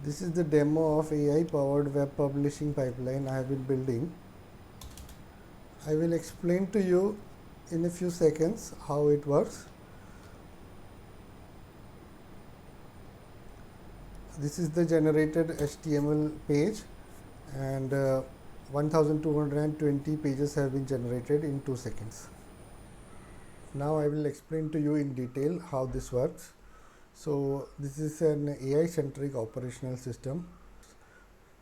This is the demo of AI powered web publishing pipeline I have been building. I will explain to you in a few seconds how it works. This is the generated HTML page, and 1220 pages have been generated in 2 seconds. Now I will explain to you in detail how this works. So this is an AI centric operational system.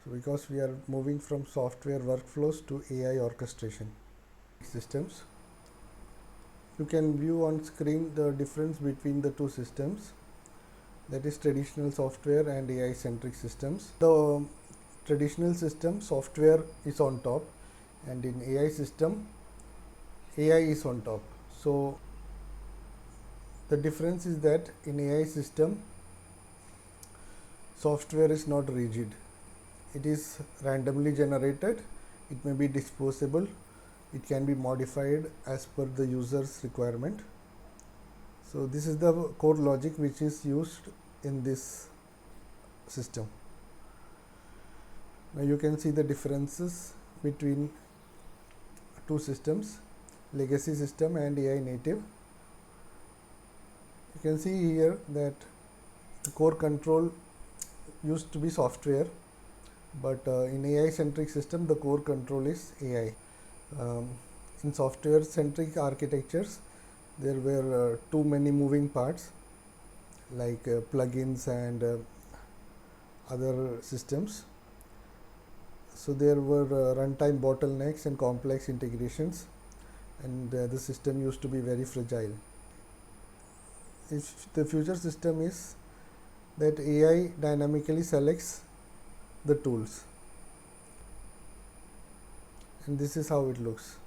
So because we are moving from software workflows to AI orchestration systems. You can view on screen the difference between the two systems, that is traditional software and AI centric systems. The traditional system software is on top, and in AI system AI is on top. So the difference is that in AI system software is not rigid. It is randomly generated, it may be disposable, it can be modified as per the user's requirement. So this is the core logic which is used in this system. Now you can see the differences between two systems, legacy system and AI native. You can see here that the core control used to be software, but in AI centric system the core control is AI. In software centric architectures there were too many moving parts like plugins and other systems. So there were runtime bottlenecks and complex integrations, and the system used to be very fragile. If the future system is that AI dynamically selects the tools, and this is how it looks.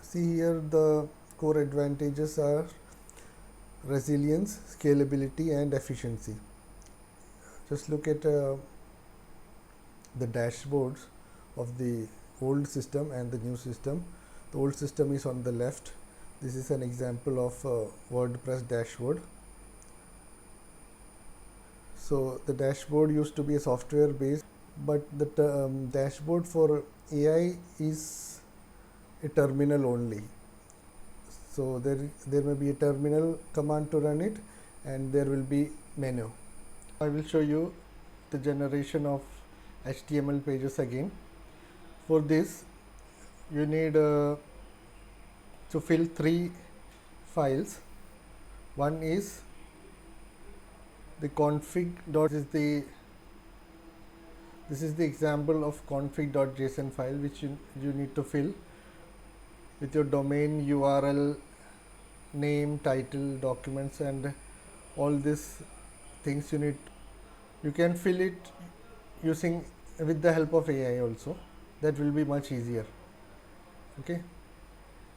See here, the core advantages are resilience, scalability and efficiency. Just look at the dashboards of the old system and the new system. The old system is on the left. This is an example of WordPress dashboard. So the dashboard used to be a software based, but the dashboard for AI is a terminal only. So there may be a terminal command to run it, and there will be menu. I will show you the generation of HTML pages again. For this you need to fill 3 files. One is the config. This is the example of config.json file which you need to fill with your domain, URL, name, title, documents and all these things you need. You can fill it using with the help of AI also. That will be much easier. Okay.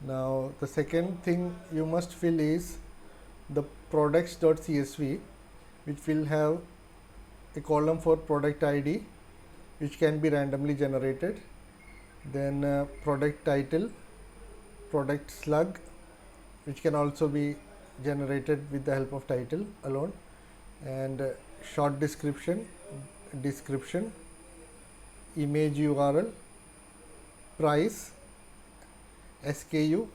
Now the second thing you must fill is the products.csv, which will have a column for product ID which can be randomly generated, then product title, product slug which can also be generated with the help of title alone, and short description, image URL, price, SKU,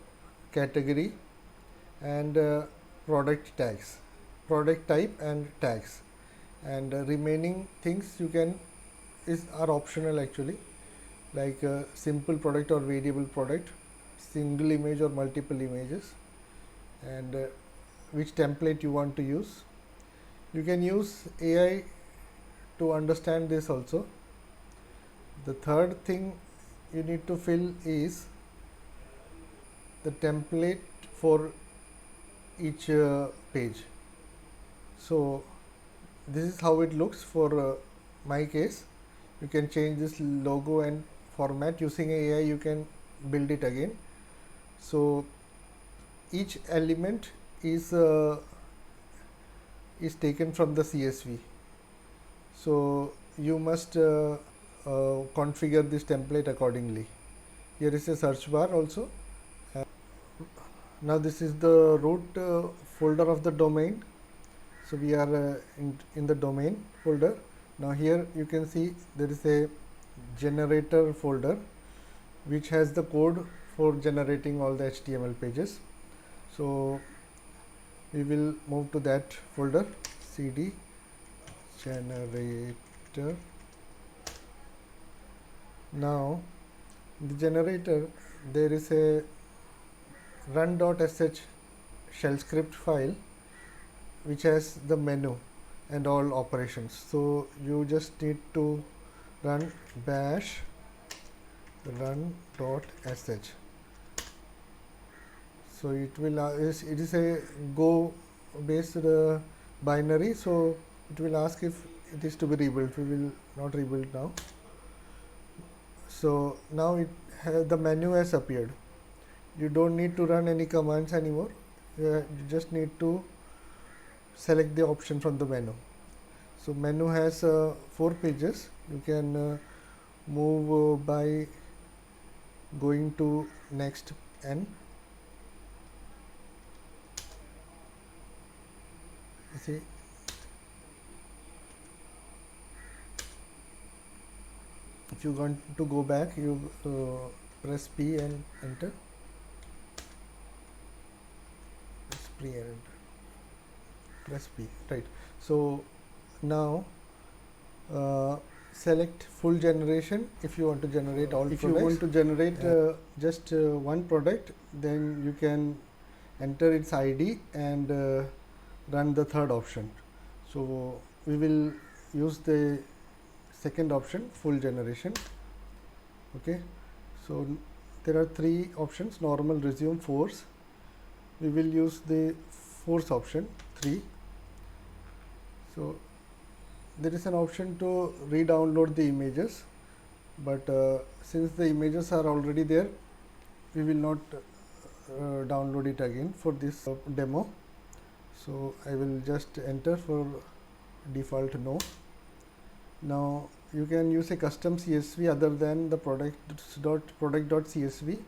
category and product tags, product type and tags, and remaining things you can are optional actually, like simple product or variable product, single image or multiple images, and which template you want to use. You can use AI to understand this also. The third thing you need to fill is the template for each page. So this is how it looks for my case. You can change this logo and format using AI. You can build it again. So each element is taken from the CSV. So you must configure this template accordingly. Here is a search bar also. Now this is the root folder of the domain. So we are in the domain folder. Now here you can see there is a generator folder which has the code for generating all the HTML pages. So we will move to that folder, cd generator. Now in the generator there is a run.sh shell script file which has the menu and all operations. So you just need to run bash run.sh. So it will it is a Go based binary, so it will ask if it is to be rebuilt. We will not rebuild now. So now the menu has appeared. You don't need to run any commands anymore. You just need to select the option from the menu. So menu has 4 pages. You can move by going to next n. You see, if you want to go back, you press P and enter. Press P, right. So now select full generation if you want to generate all if products. You want to generate just one product, then you can enter its ID and run the third option. So we will use the second option, full generation. Okay, so there are 3 options: normal, resume, force. We will use the force option, 3. So there is an option to re-download the images, but since the images are already there, we will not download it again for this demo. So I will just enter for default no. Now you can use a custom CSV other than the product.csv,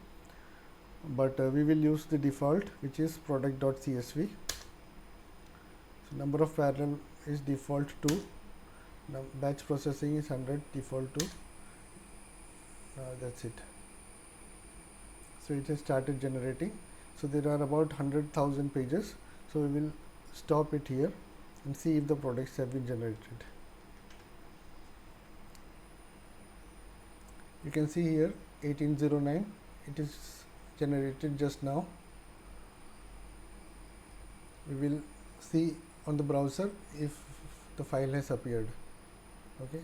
but we will use the default, which is product.csv. So number of parallel is default 2. Now batch processing is 100, default 2. That's it. So it has started generating. So there are about 100,000 pages. So we will stop it here and see if the products have been generated. You can see here 1809, it is generated just now. We will see on the browser if the file has appeared. Okay.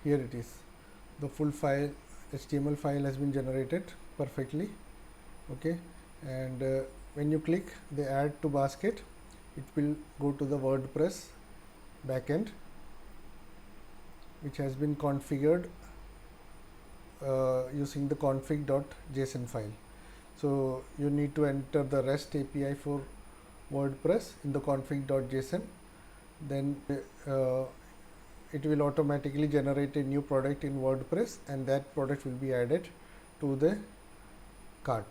Here it is. The full file, HTML file, has been generated perfectly. Okay, and when you click the add to basket, it will go to the WordPress backend, which has been configured using the config.json file. So you need to enter the REST API for WordPress in the config.json. Then it will automatically generate a new product in WordPress, and that product will be added to the cart,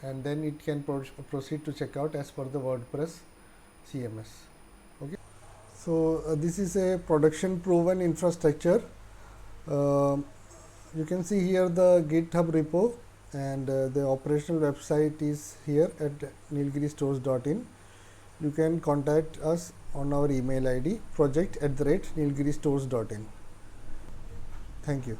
and then it can proceed to checkout as per the WordPress CMS. Okay. So this is a production proven infrastructure. You can see here the GitHub repo, and the operational website is here at nilgiristores.in. You can contact us on our email ID project@nilgiristores.in. Thank you.